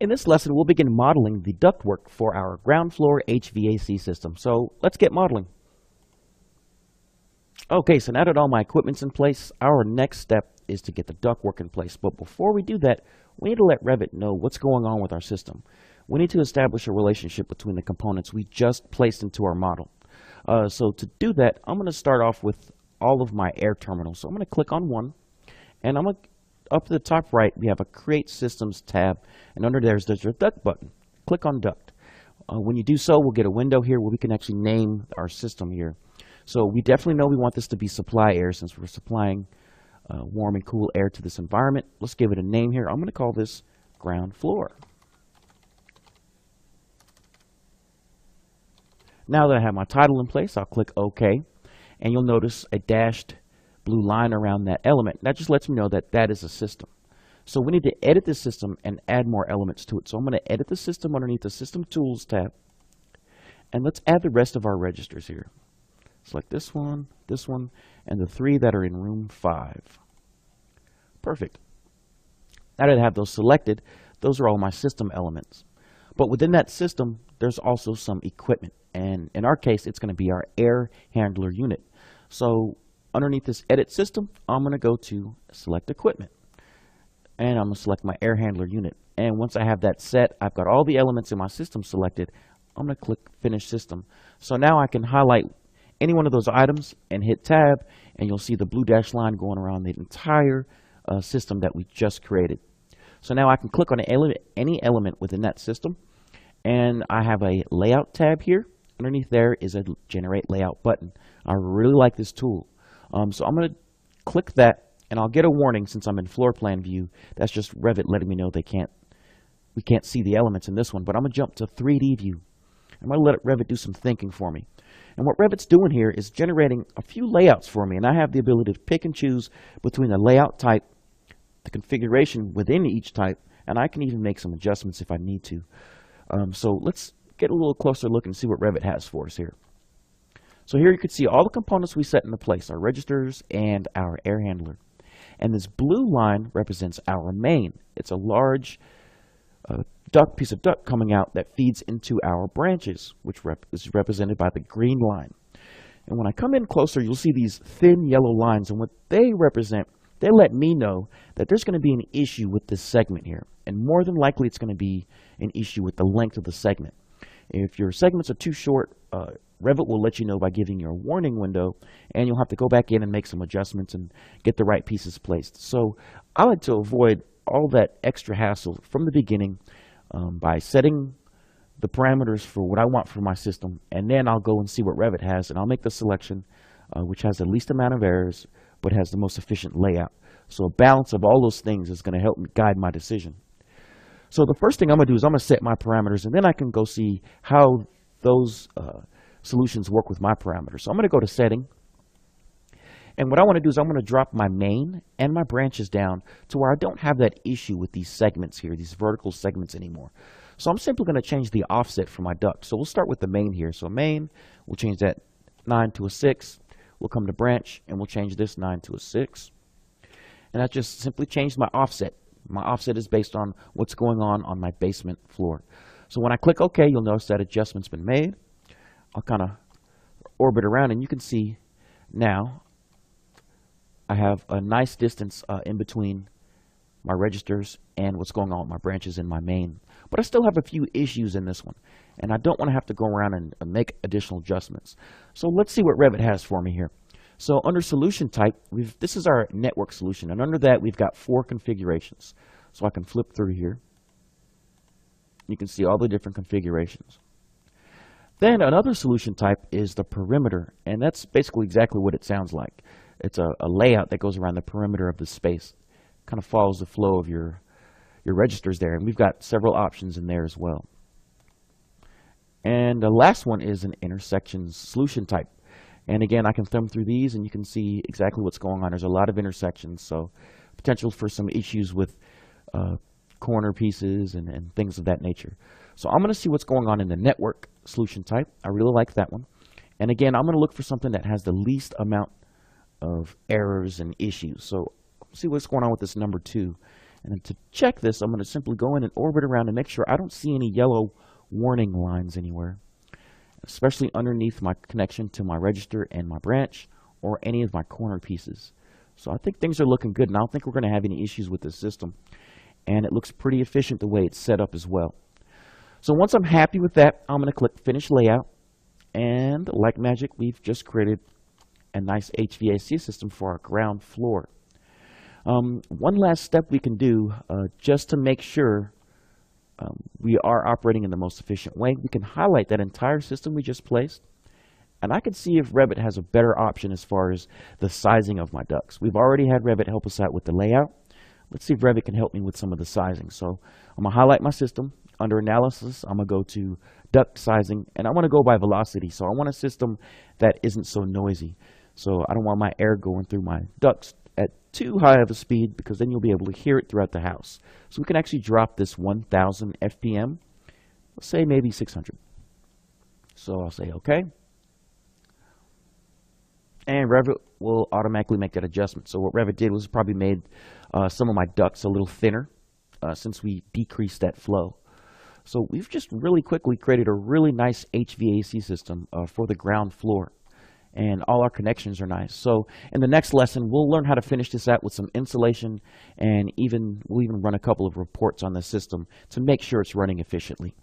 In this lesson, we'll begin modeling the ductwork for our ground floor HVAC system. So let's get modeling. Okay, so now that all my equipment's in place, our next step is to get the ductwork in place. But before we do that, we need to let Revit know what's going on with our system. We need to establish a relationship between the components we just placed into our model. So to do that, I'm going to start off with all of my air terminals. So I'm going to click on one, and I'm going to up to the top right, we have a Create Systems tab, and under there's a Duct button. Click on Duct. When you do so, we'll get a window here where we can actually name our system here. So we definitely know we want this to be supply air since we're supplying warm and cool air to this environment. Let's give it a name here. I'm going to call this ground floor. Now that I have my title in place, I'll click OK, and you'll notice a dashed blue line around that element. That just lets me know that that is a system. So we need to edit the system and add more elements to it. So I'm going to edit the system underneath the System Tools tab. And let's add the rest of our registers here. Select this one, and the 3 that are in room 5. Perfect. Now that I have those selected, those are all my system elements. But within that system, there's also some equipment. And in our case, it's going to be our air handler unit. So underneath this Edit System, I'm going to go to Select Equipment. And I'm going to select my air handler unit. And once I have that set, I've got all the elements in my system selected. I'm going to click Finish System. So now I can highlight any one of those items and hit Tab, and you'll see the blue dashed line going around the entire system that we just created. So now I can click on any element within that system, and I have a Layout tab here. Underneath there is a Generate Layout button. I really like this tool. So I'm going to click that, and I'll get a warning since I'm in floor plan view. That's just Revit letting me know we can't see the elements in this one. But I'm going to jump to 3D view. I'm going to let Revit do some thinking for me. And what Revit's doing here is generating a few layouts for me, and I have the ability to pick and choose between the layout type, the configuration within each type, and I can even make some adjustments if I need to. So let's get a little closer look and see what Revit has for us here. So here you can see all the components we set into place, our registers and our air handler. And this blue line represents our main. It's a large piece of duct coming out that feeds into our branches, which is represented by the green line. And when I come in closer, you'll see these thin yellow lines, and what they represent, they let me know that there's going to be an issue with this segment here. And more than likely, it's going to be an issue with the length of the segment. If your segments are too short, Revit will let you know by giving you a warning window, and you'll have to go back in and make some adjustments and get the right pieces placed. So I like to avoid all that extra hassle from the beginning by setting the parameters for what I want for my system, and then I'll go and see what Revit has, and I'll make the selection which has the least amount of errors but has the most efficient layout. So a balance of all those things is going to help me guide my decision. So the first thing I'm going to do is I'm going to set my parameters, and then I can go see how those solutions work with my parameters. So I'm going to go to Setting, and what I want to do is I'm going to drop my main and my branches down to where I don't have that issue with these segments here, these vertical segments anymore. So I'm simply going to change the offset for my duct. So we'll start with the main here. So main, we'll change that 9 to a 6. We'll come to branch, and we'll change this 9 to a 6. And I just simply changed my offset. My offset is based on what's going on my basement floor. So when I click OK, you'll notice that adjustment's been made. I'll kind of orbit around, and you can see now I have a nice distance in between my registers and what's going on with my branches in my main. But I still have a few issues in this one, and I don't want to have to go around and make additional adjustments. So let's see what Revit has for me here. So under Solution Type, this is our network solution, and under that we've got 4 configurations. So I can flip through here. You can see all the different configurations. Then another solution type is the perimeter, and that's basically exactly what it sounds like. It's a layout that goes around the perimeter of the space. Kind of follows the flow of your registers there, and we've got several options in there as well. And the last one is an intersections solution type. And again, I can thumb through these, and you can see exactly what's going on. There's a lot of intersections, so potential for some issues with corner pieces and things of that nature. So I'm going to see what's going on in the network solution type. I really like that one. And again, I'm going to look for something that has the least amount of errors and issues. So see what's going on with this number 2. And then to check this, I'm going to simply go in and orbit around and make sure I don't see any yellow warning lines anywhere, especially underneath my connection to my register and my branch or any of my corner pieces. So I think things are looking good, and I don't think we're going to have any issues with this system. And it looks pretty efficient the way it's set up as well. So once I'm happy with that, I'm going to click Finish Layout. And like magic, we've just created a nice HVAC system for our ground floor. One last step we can do just to make sure we are operating in the most efficient way. We can highlight that entire system we just placed, and I can see if Revit has a better option as far as the sizing of my ducts. We've already had Revit help us out with the layout. Let's see if Revit can help me with some of the sizing. So I'm going to highlight my system. Under Analysis, I'm going to go to Duct Sizing, and I want to go by velocity. So I want a system that isn't so noisy. So I don't want my air going through my ducts at too high of a speed, because then you'll be able to hear it throughout the house. So we can actually drop this 1000 FPM, let's say maybe 600. So I'll say OK. And Revit will automatically make that adjustment. So what Revit did was probably made some of my ducts a little thinner since we decreased that flow. So we've just really quickly created a really nice HVAC system for the ground floor. And all our connections are nice. So in the next lesson, we'll learn how to finish this out with some insulation, and we'll even run a couple of reports on the system to make sure it's running efficiently.